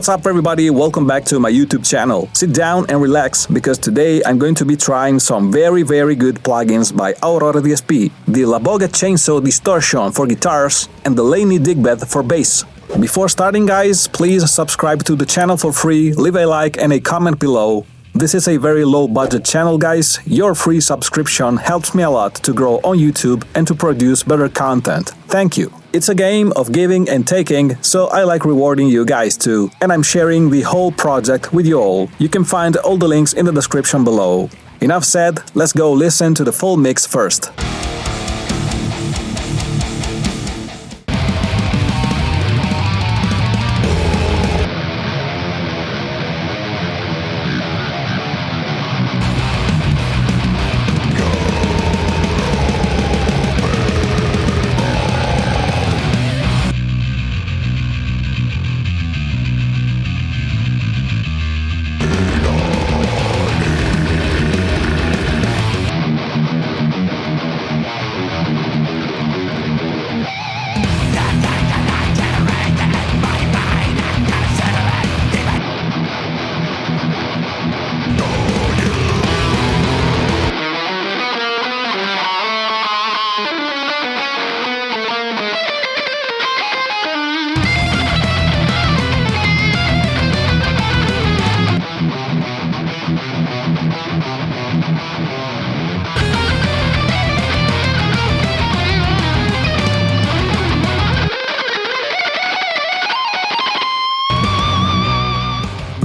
What's up everybody, welcome back to my YouTube channel. Sit down and relax because today I'm going to be trying some very good plugins by Aurora DSP, the Laboga Chainsaw Distortion for guitars and the Laney Digbeth for bass. Before starting guys, please subscribe to the channel for free, leave a like and a comment below. This is a very low budget channel guys, your free subscription helps me a lot to grow on YouTube and to produce better content. Thank you. It's a game of giving and taking, so I like rewarding you guys too, and I'm sharing the whole project with you all. You can find all the links in the description below. Enough said, let's go listen to the full mix first.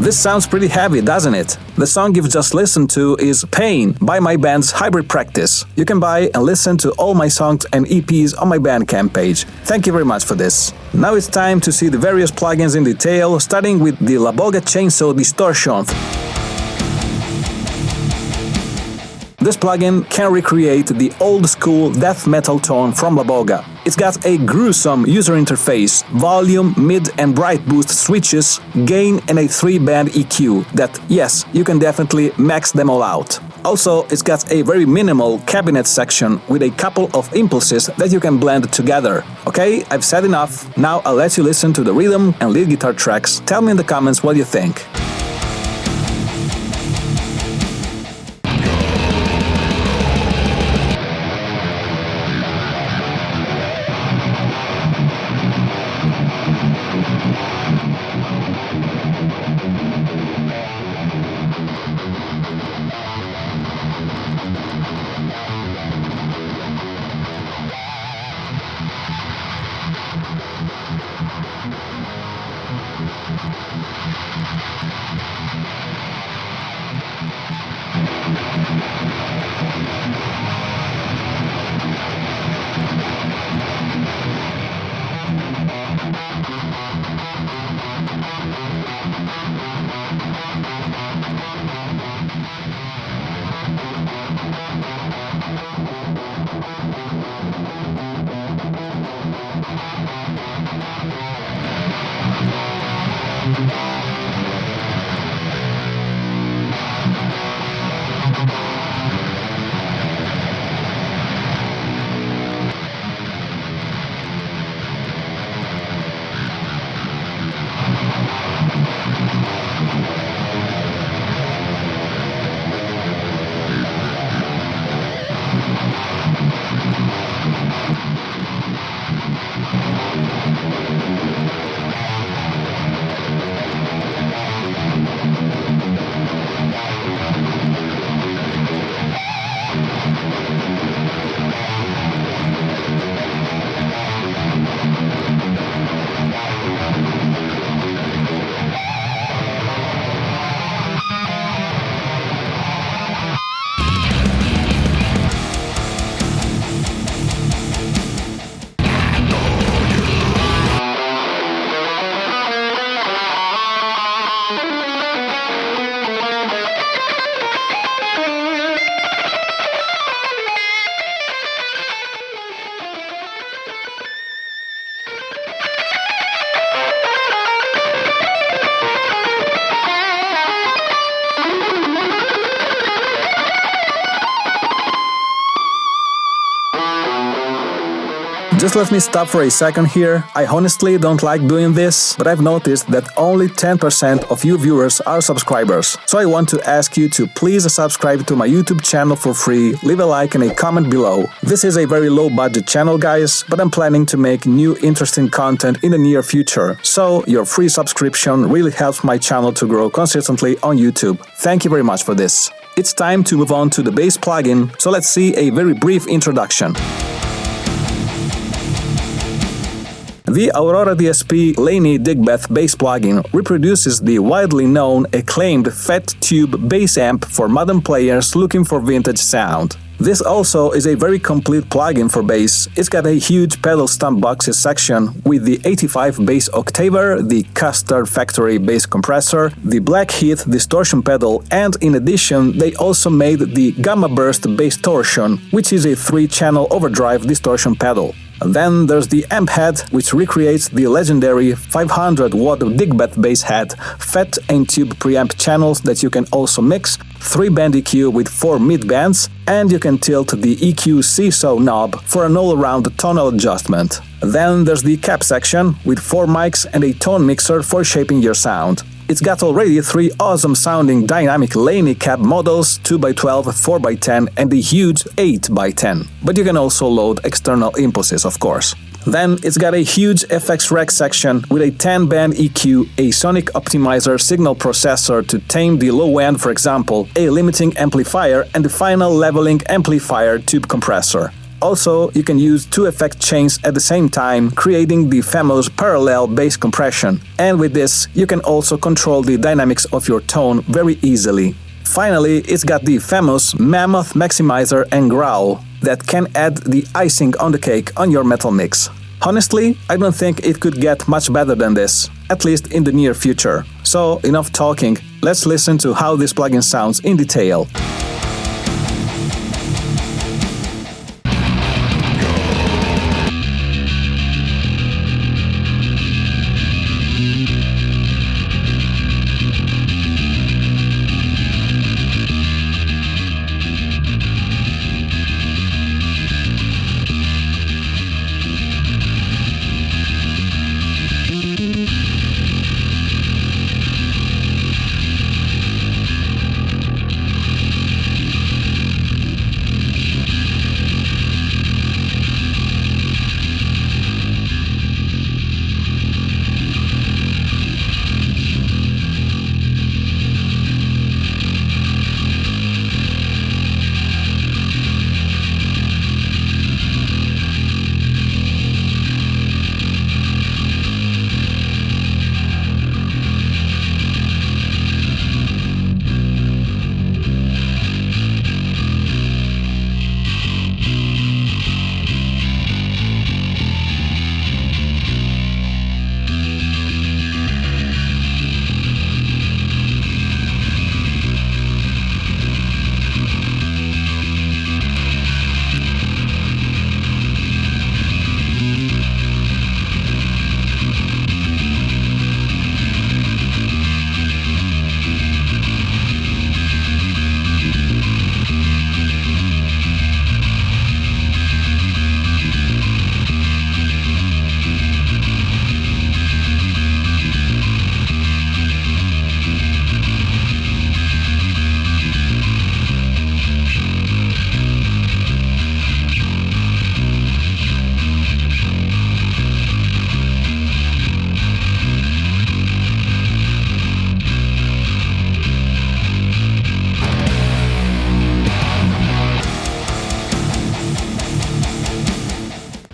This sounds pretty heavy, doesn't it? The song you've just listened to is Pain by my band's Hybrid Practice. You can buy and listen to all my songs and EPs on my BandCamp page. Thank you very much for this. Now it's time to see the various plugins in detail, starting with the Laboga Chainsaw Distortion. This plugin can recreate the old-school death metal tone from Laboga. It's got a gruesome user interface, volume, mid and bright boost switches, gain and a 3-band EQ that, yes, you can definitely max them all out. Also, it's got a very minimal cabinet section with a couple of impulses that you can blend together. Okay, I've said enough, now I'll let you listen to the rhythm and lead guitar tracks. Tell me in the comments what you think. Just let me stop for a second here. I honestly don't like doing this, but I've noticed that only 10% of you viewers are subscribers. So I want to ask you to please subscribe to my YouTube channel for free, leave a like and a comment below. This is a very low budget channel, guys, but I'm planning to make new interesting content in the near future. So your free subscription really helps my channel to grow consistently on YouTube. Thank you very much for this. It's time to move on to the bass plugin, so let's see a very brief introduction. The Aurora DSP Laney Digbeth bass plugin reproduces the widely known acclaimed fat tube bass amp for modern players looking for vintage sound. This also is a very complete plugin for bass. It's got a huge pedal stump boxes section with the 85 bass octaver, the custard factory bass compressor, the black heath distortion pedal, and in addition they also made the gamma burst bass torsion, which is a 3-channel overdrive distortion pedal. Then there's the amp head, which recreates the legendary 500-watt Digbeth bass head, fat and tube preamp channels that you can also mix, 3-band EQ with 4 mid-bands, and you can tilt the EQ seesaw knob for an all-around tonal adjustment. Then there's the cap section, with 4 mics and a tone mixer for shaping your sound. It's got already 3 awesome-sounding dynamic Laney cab models, 2x12, 4x10 and a huge 8x10. But you can also load external impulses, of course. Then it's got a huge FX Rec section with a 10-band EQ, a sonic optimizer signal processor to tame the low end, for example, a limiting amplifier and the final leveling amplifier tube compressor. Also, you can use 2 effect chains at the same time, creating the famous parallel bass compression. And with this, you can also control the dynamics of your tone very easily. Finally, it's got the famous Mammoth Maximizer and Growl that can add the icing on the cake on your metal mix. Honestly, I don't think it could get much better than this, at least in the near future. So, enough talking, let's listen to how this plugin sounds in detail.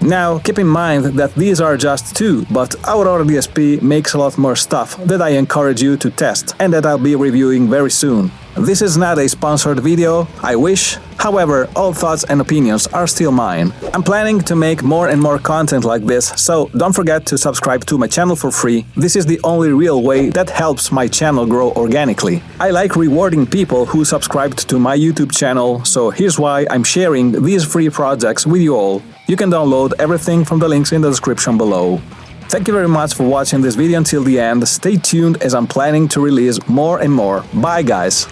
Now, keep in mind that these are just 2, but Aurora DSP makes a lot more stuff that I encourage you to test and that I'll be reviewing very soon. This is not a sponsored video, I wish. However, all thoughts and opinions are still mine. I'm planning to make more and more content like this, so don't forget to subscribe to my channel for free. This is the only real way that helps my channel grow organically. I like rewarding people who subscribed to my YouTube channel, so here's why I'm sharing these free projects with you all. You can download everything from the links in the description below. Thank you very much for watching this video until the end. Stay tuned as I'm planning to release more and more. Bye guys!